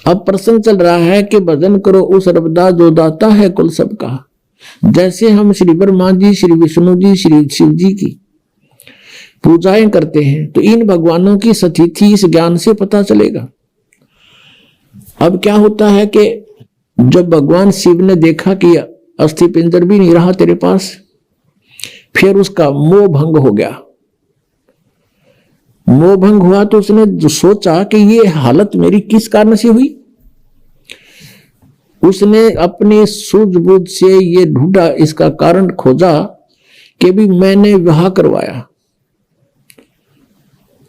अब प्रसंग चल रहा है कि भजन करो उस रबदा जो दाता है कुल सबका। जैसे हम श्री ब्रह्मा जी, श्री विष्णु जी, श्री शिव जी की पूजाएं करते हैं तो इन भगवानों की स्थिति इस ज्ञान से पता चलेगा। अब क्या होता है कि जब भगवान शिव ने देखा कि अस्थि पिंजर भी नहीं रहा तेरे पास, फिर उसका मोह भंग हो गया। मोह भंग हुआ तो उसने जो सोचा कि ये हालत मेरी किस कारण से हुई। उसने अपनी सूझबूझ से ये ढूंढा, इसका कारण खोजा कि भी मैंने विवाह करवाया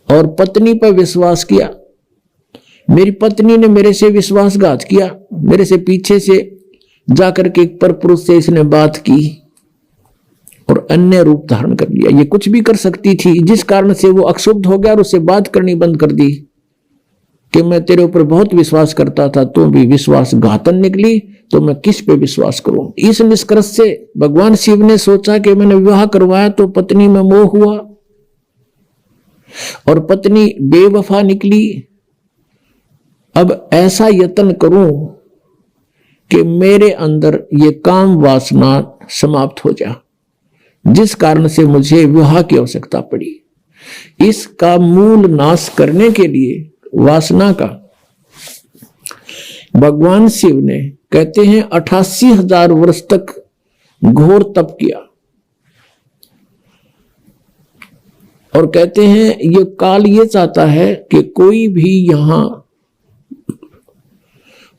और पत्नी पर विश्वास किया, मेरी पत्नी ने मेरे से विश्वासघात किया, मेरे से पीछे से जाकर के एक परपुरुष से इसने बात की और अन्य रूप धारण कर लिया। ये कुछ भी कर सकती थी, जिस कारण से वो अक्षुब्ध हो गया और उससे बात करनी बंद कर दी कि मैं तेरे ऊपर बहुत विश्वास करता था, तो भी विश्वासघातन निकली, तो मैं किस पे विश्वास करूं। इस निष्कर्ष से भगवान शिव ने सोचा कि मैंने विवाह करवाया तो पत्नी में मोह हुआ और पत्नी बेवफा निकली। अब ऐसा यत्न करूं कि मेरे अंदर ये काम वासना समाप्त हो जाए, जिस कारण से मुझे विवाह की आवश्यकता पड़ी। इसका मूल नाश करने के लिए वासना का भगवान शिव ने कहते हैं 88,000 वर्ष तक घोर तप किया और कहते हैं ये काल ये चाहता है कि कोई भी यहां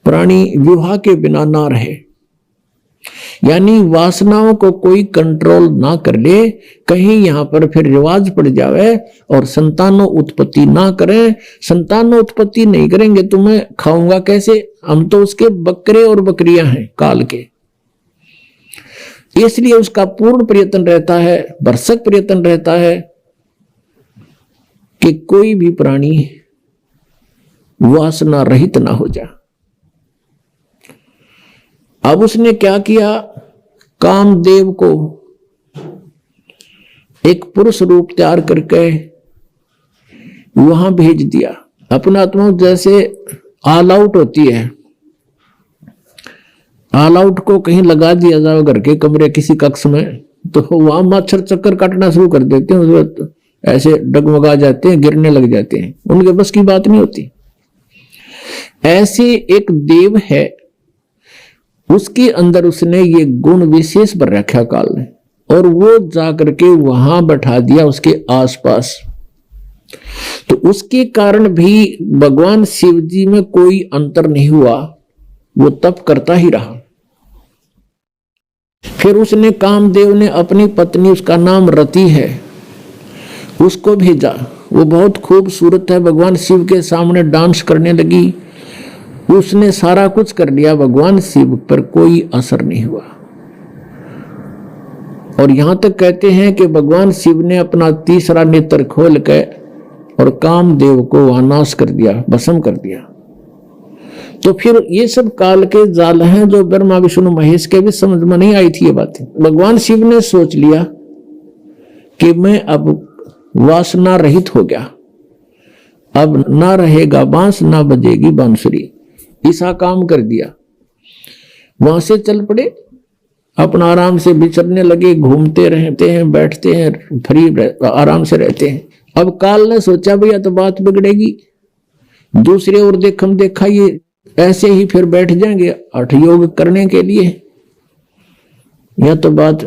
प्राणी विवाह के बिना ना रहे, यानी वासनाओं को कोई कंट्रोल ना कर ले, कहीं यहां पर फिर रिवाज पड़ जावे और संतानों उत्पत्ति ना करें। संतानों उत्पत्ति नहीं करेंगे तो मैं खाऊंगा कैसे, हम तो उसके बकरे और बकरियां हैं काल के। इसलिए उसका पूर्ण प्रयत्न रहता है, भरसक प्रयत्न रहता है कि कोई भी प्राणी वासना रहित ना हो जाए। अब उसने क्या किया, कामदेव को एक पुरुष रूप तैयार करके वहां भेज दिया। अपना आत्मा जैसे ऑल आउट होती है, ऑल आउट को कहीं लगा दिया जाए घर के कमरे किसी कक्ष में, तो वहां मच्छर चक्कर काटना शुरू कर देते हैं, ऐसे डगमगा जाते हैं, गिरने लग जाते हैं, उनके बस की बात नहीं होती। ऐसे एक देव है, उसके अंदर उसने ये गुण विशेष पर रखा काल ने, और वो जाकर के वहां बैठा दिया उसके आसपास। तो उसके कारण भी भगवान शिव जी में कोई अंतर नहीं हुआ, वो तप करता ही रहा। फिर उसने कामदेव ने अपनी पत्नी, उसका नाम रति है, उसको भेजा। वो बहुत खूबसूरत है, भगवान शिव के सामने डांस करने लगी। उसने सारा कुछ कर लिया, भगवान शिव पर कोई असर नहीं हुआ। और यहां तक कहते हैं कि भगवान शिव ने अपना तीसरा नेत्र खोल के और कामदेव को वहां नाश कर दिया, भस्म कर दिया। तो फिर ये सब काल के जाल हैं जो ब्रह्मा विष्णु महेश के भी समझ में नहीं आई थी ये बातें। भगवान शिव ने सोच लिया कि मैं अब वासना रहित हो गया, अब ना रहेगा बांस ना बजेगी बांसुरी, ऐसा काम कर दिया। वहां से चल पड़े, अपना आराम से विचरने लगे, घूमते रहते हैं, बैठते हैं, फ्री आराम से रहते हैं। अब काल ने सोचा भैया तो बात बिगड़ेगी, दूसरे और देखम देखा ये ऐसे ही फिर बैठ जाएंगे हठ योग करने के लिए, यह तो बात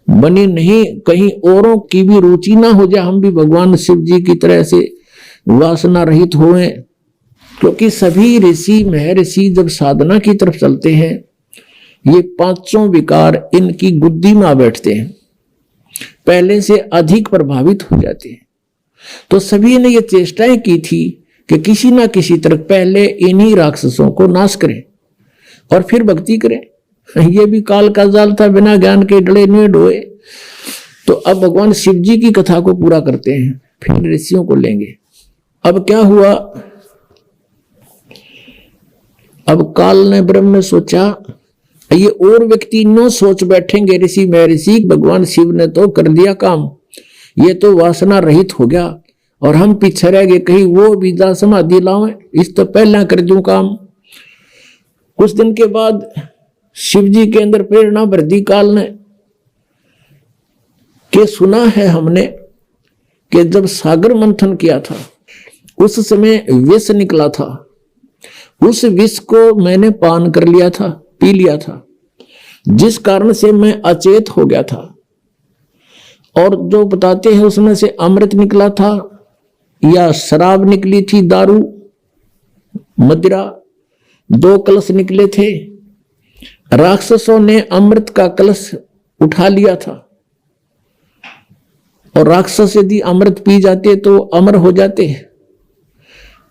बनी नहीं, कहीं औरों की भी रुचि ना हो जाए, हम भी भगवान शिव जी की तरह से वासना रहित होएं। क्योंकि सभी ऋषि महर्षि जब साधना की तरफ चलते हैं, ये पांचों विकार इनकी गुद्दी में आ बैठते हैं, पहले से अधिक प्रभावित हो जाते हैं। तो सभी ने ये चेष्टाएं की थी कि किसी ना किसी तरह पहले इन्हीं राक्षसों को नाश करें और फिर भक्ति करें। ये भी काल का जाल था, बिना ज्ञान के डले नहीं डोए। तो अब भगवान शिव जी की कथा को पूरा करते हैं, फिर ऋषियों को लेंगे। अब क्या हुआ, अब काल ने ब्रह्म ने सोचा ये और व्यक्ति नो सोच बैठेंगे ऋषि महर्षि, भगवान शिव ने तो कर दिया काम, ये तो वासना रहित हो गया और हम पीछे रह गए, कहीं वो बीजा समाधि लाओ, इस तो पहला कर दूं काम। कुछ दिन के बाद शिव जी के अंदर प्रेरणा भर दी काल ने कि सुना है हमने कि जब सागर मंथन किया था उस समय विष निकला था, उस विष को मैंने पान कर लिया था, पी लिया था, जिस कारण से मैं अचेत हो गया था। और जो बताते हैं उसमें से अमृत निकला था या शराब निकली थी, दारू, मदिरा, 2 कलश निकले थे। राक्षसों ने अमृत का कलश उठा लिया था और राक्षस यदि अमृत पी जाते तो अमर हो जाते।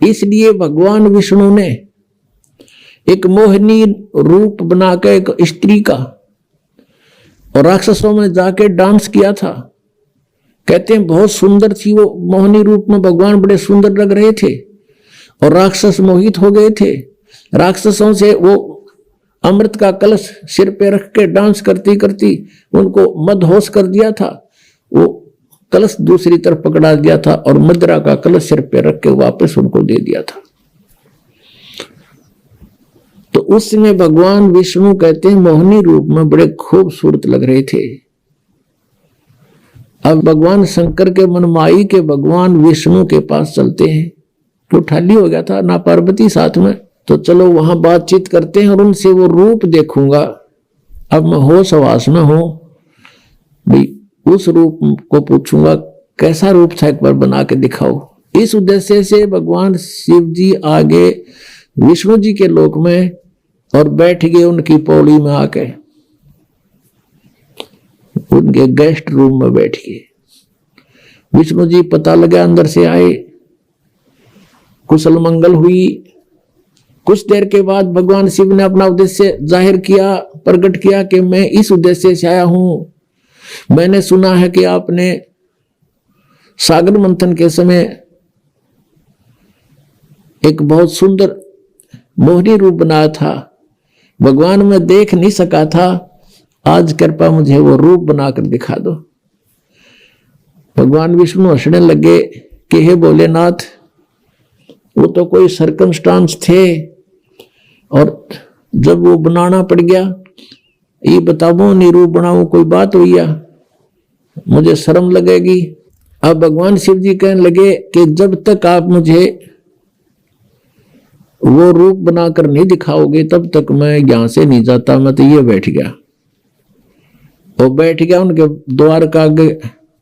इसलिए भगवान विष्णु ने एक मोहिनी रूप बनाकर एक स्त्री का और राक्षसों में जाके डांस किया था। कहते हैं बहुत सुंदर थी वो मोहिनी रूप में, भगवान बड़े सुंदर लग रहे थे और राक्षस मोहित हो गए थे। राक्षसों से वो अमृत का कलश सिर पे रख के डांस करती करती उनको मदहोश कर दिया था। वो कलश दूसरी तरफ पकड़ा दिया था और मदिरा का कलश सिर पे रख के वापस उनको दे दिया था। तो उस समय भगवान विष्णु कहते हैं मोहिनी रूप में बड़े खूबसूरत लग रहे थे। अब भगवान शंकर के मनमाई के भगवान विष्णु के पास चलते हैं, तो ठाली हो गया था ना पार्वती साथ में, तो चलो वहां बातचीत करते हैं और उनसे वो रूप देखूंगा। अब मैं होश हवास में हूं भाई, उस रूप को पूछूंगा कैसा रूप था, एक बार बना के दिखाओ। इस उद्देश्य से भगवान शिव जी आगे विष्णु जी के लोक में और बैठ गए उनकी पौड़ी में आके, उनके गेस्ट रूम में बैठ गए। विष्णु जी पता लगा अंदर से आए, कुशल मंगल हुई। कुछ देर के बाद भगवान शिव ने अपना उद्देश्य जाहिर किया, प्रकट किया कि मैं इस उद्देश्य से आया हूं। मैंने सुना है कि आपने सागर मंथन के समय एक बहुत सुंदर मोहिनी रूप बनाया था, भगवान मैं देख नहीं सका था, आज कृपा मुझे वो रूप बनाकर दिखा दो। भगवान विष्णु हंसने लगे कि हे भोलेनाथ, वो तो कोई सर्कमस्टांस थे और जब वो बनाना पड़ गया, ये बताओ नहीं रूप बनाऊं, कोई बात हुई या मुझे शर्म लगेगी। अब भगवान शिव जी कहने लगे कि जब तक आप मुझे वो रूप बनाकर नहीं दिखाओगे तब तक मैं यहां से नहीं जाता। मैं तो ये बैठ गया, वो बैठ गया उनके द्वार का आगे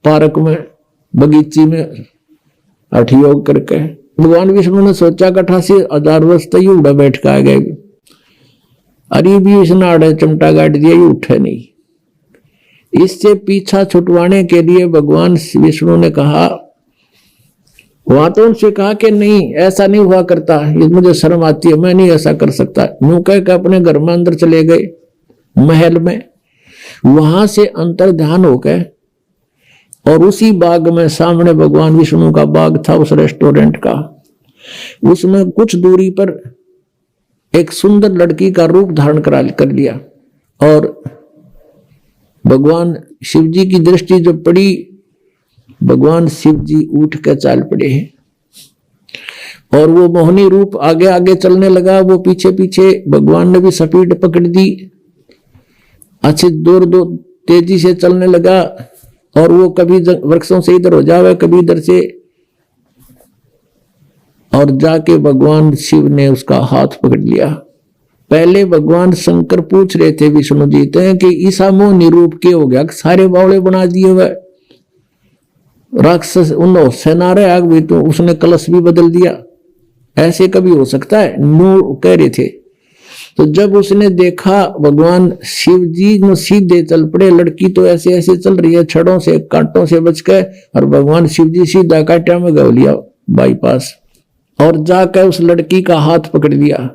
पार्क में, बगीची में हठ योग करके। भगवान विष्णु ने सोचा 88,000 वर्ष तक उड़ा बैठ के आ गए, अरे भी इसने आड़े चमटा गाड़ दिया, ये उठे नहीं। इससे पीछा छुटवाने के लिए भगवान विष्णु ने कहा, वहां तो उनसे कहा कि नहीं ऐसा नहीं हुआ करता, ये मुझे शर्म आती है, मैं नहीं ऐसा कर सकता। यूं कह के अपने घर में अंदर चले गए महल में। वहां से अंतर ध्यान हो गए और उसी बाग में, सामने भगवान विष्णु का बाग था उस रेस्टोरेंट का, उसमें कुछ दूरी पर एक सुंदर लड़की का रूप धारण कर लिया। और भगवान शिव जी की दृष्टि जब पड़ी, भगवान शिव जी उठ कर चाल पड़े हैं और वो मोहिनी रूप आगे आगे चलने लगा, वो पीछे पीछे। भगवान ने भी स्पीड पकड़ दी, अच्छे दूर तेजी से चलने लगा और वो कभी वृक्षों से इधर हो जावे, कभी इधर से, और जाके भगवान शिव ने उसका हाथ पकड़ लिया। पहले भगवान शंकर पूछ रहे थे विष्णु जी से कि ईसा मोहिनी रूप के हो गया, सारे बावले बना दिए हुए, राक्षस उन सेनारे आग भी, तो उसने कलश भी बदल दिया, ऐसे कभी हो सकता है? नू कह रहे थे। तो जब उसने देखा भगवान शिव जी न सीधे चल पड़े, लड़की तो ऐसे ऐसे चल रही है छड़ों से कांटों से बच के, और भगवान शिव जी सीधा कांटा में गव लिया बाईपास, और जाकर उस लड़की का हाथ पकड़ लिया।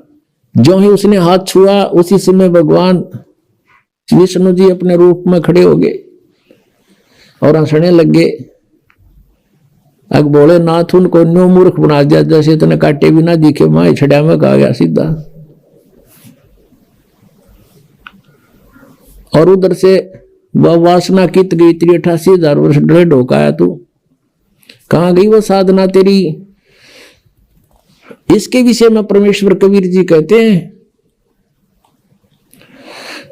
जो ही उसने हाथ छुआ उसी समय भगवान विष्णु जी अपने रूप में खड़े हो गए और हंसने लगे। अग बोले नाथ उनको न्यू मूर्ख बना दिया, जैसे इतने काटे भी ना दिखे, माए छड़ा में कहा गया सीधा। और उधर से वह वासना कित गई, 88,000 वर्ष डेढ़ ढोकाया तू, कहां गई वो साधना तेरी? इसके विषय में परमेश्वर कबीर जी कहते हैं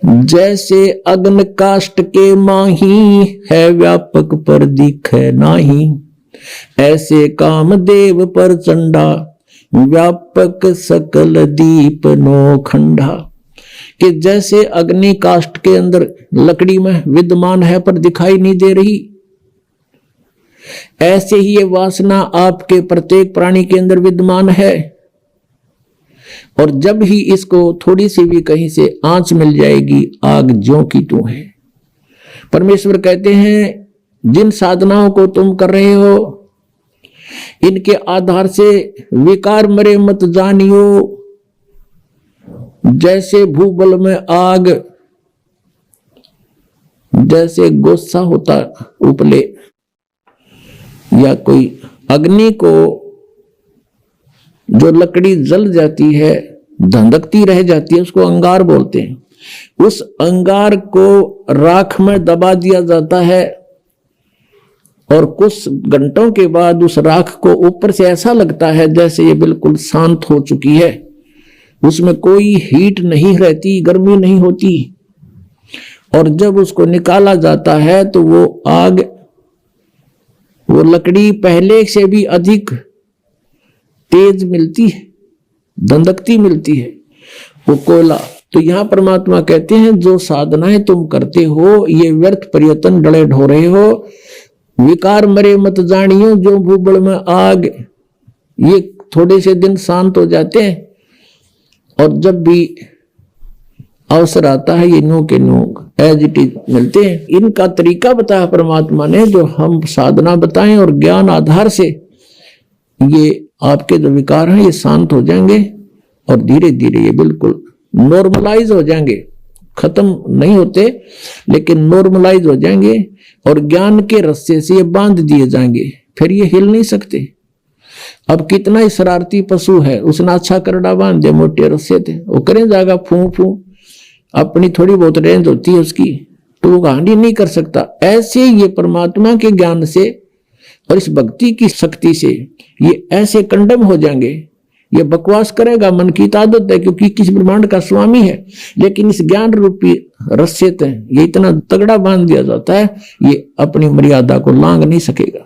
जैसे अग्न काष्ठ के माही, है व्यापक पर दिखे नाही। ऐसे कामदेव पर चंडा, व्यापक सकल दीप नो खंडा। कि जैसे अग्नि काष्ठ के अंदर लकड़ी में विद्यमान है पर दिखाई नहीं दे रही, ऐसे ही ये वासना आपके प्रत्येक प्राणी के अंदर विद्यमान है। और जब ही इसको थोड़ी सी भी कहीं से आंच मिल जाएगी, आग ज्यों की त्यों है। परमेश्वर कहते हैं जिन साधनाओं को तुम कर रहे हो, इनके आधार से विकार मरे मत जानियो। जैसे भूबल में आग, जैसे गोस्सा होता उपले, या कोई अग्नि को जो लकड़ी जल जाती है, धंधकती रह जाती है, उसको अंगार बोलते हैं। उस अंगार को राख में दबा दिया जाता है और कुछ घंटों के बाद उस राख को ऊपर से ऐसा लगता है जैसे ये बिल्कुल शांत हो चुकी है, उसमें कोई हीट नहीं रहती, गर्मी नहीं होती। और जब उसको निकाला जाता है तो वो आग, वो लकड़ी पहले से भी अधिक तेज मिलती है, धंधकती मिलती है, वो कोयला। तो यहां परमात्मा कहते हैं जो साधनाएं तुम करते हो, ये व्यर्थ प्रयत्न डले ढो रहे हो। विकार मरे मत जानियो, जो भूबल में आग, ये थोड़े से दिन शांत हो जाते हैं और जब भी अवसर आता है ये नो के नो एज इट इज मिलते हैं। इनका तरीका बताया परमात्मा ने, जो हम साधना बताएं और ज्ञान आधार से ये आपके जो विकार हैं ये शांत हो जाएंगे और धीरे धीरे ये बिल्कुल नॉर्मलाइज हो जाएंगे। खत्म नहीं होते लेकिन नॉर्मलाइज हो जाएंगे और ज्ञान के रस्से से ये बांध दिए जाएंगे, फिर ये हिल नहीं सकते। अब कितना ही शरारती पशु है, उसने अच्छा करड़ा बांध दिया मोटे रस्से थे, वो करें जाएगा फू फू, अपनी थोड़ी बहुत रेंज होती है उसकी, तो वो हानि नहीं कर सकता। ऐसे ये परमात्मा के ज्ञान से और इस भक्ति की शक्ति से ये ऐसे कंडम हो जाएंगे। ये बकवास करेगा, मन की आदत है, क्योंकि किस ब्रह्मांड का स्वामी है, लेकिन इस ज्ञान रूपी रस्से ये इतना तगड़ा बांध दिया जाता है, ये अपनी मर्यादा को लांघ नहीं सकेगा।